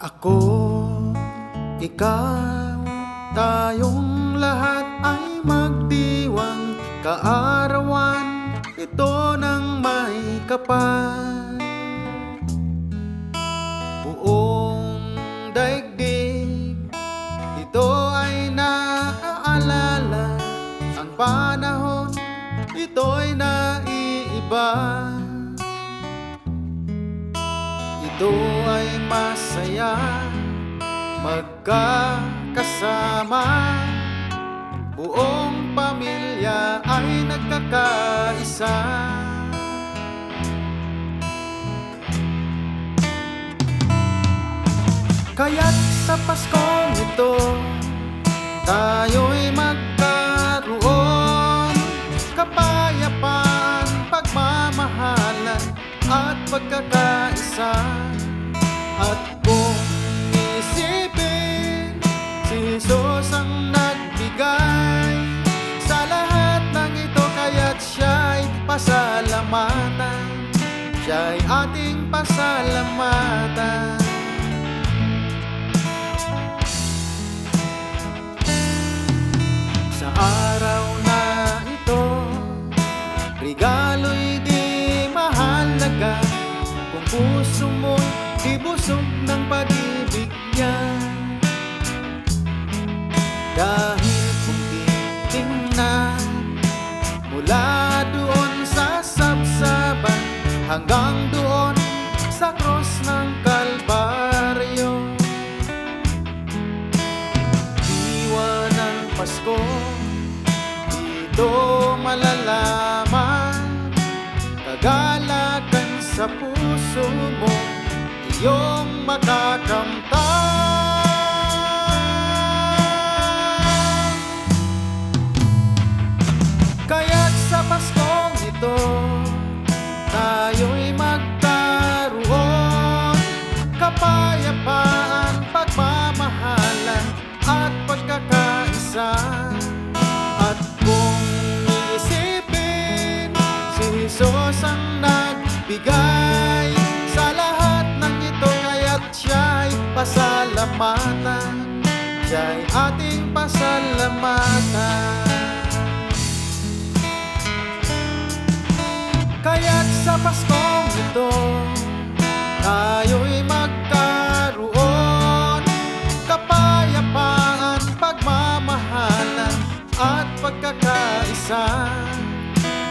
Ako, ikaw, tayong lahat ay magdiwang kaarawan, ito ng may kapal. Buong daigdig, ito ay naaalala, ang panahon, ito'y naiiba. Ito ay masaya, magkakasama, buong pamilya ay nagkakaisa. Kaya't sa Paskong ito, tayo'y magkaroon kapayapaan, pagmamahalan at pagkakaisa. At kung isipin, si Jesus ang nagbigay sa lahat ng ito, kaya't siya'y pasalamatan, siya'y ating pasalamatan. Sa araw na ito, regalo'y di mahalaga kung puso mo'y ibusog ng pag-ibig niya. Dahil kung titingnan mula doon sa sabsaban hanggang doon sa krus ng Kalbaryo, diwa ng Pasko, dito malalaman kagalakan sa puso mo, iyong makakamtan. Kaya't sa Paskong ito, tayo'y magkaroon kapayapaan, pagmamahalan at pagkakaisa. At kung iisipin, si Jesus ang nagbigay sa lahat ng ito, kaya't siya'y pasalamatan, siya'y ating pasalamatan. Kaya't sa Paskong ito, tayo'y magkaroon kapayapaan, pagmamahalan at pagkakaisa.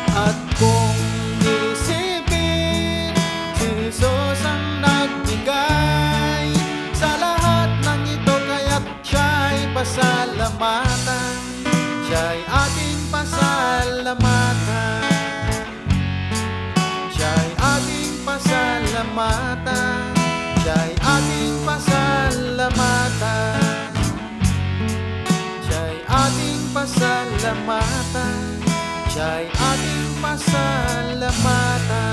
At kung isipin, si Jesus ang nagbigay sa lahat ng ito, kaya't siya'y pasalamatan, siya'y ating pasalamatan, siya'y ating pasalamatan, siya'y ating pasalamatan, siya'y ating pasalamatan, siya'y ating pasalamatan.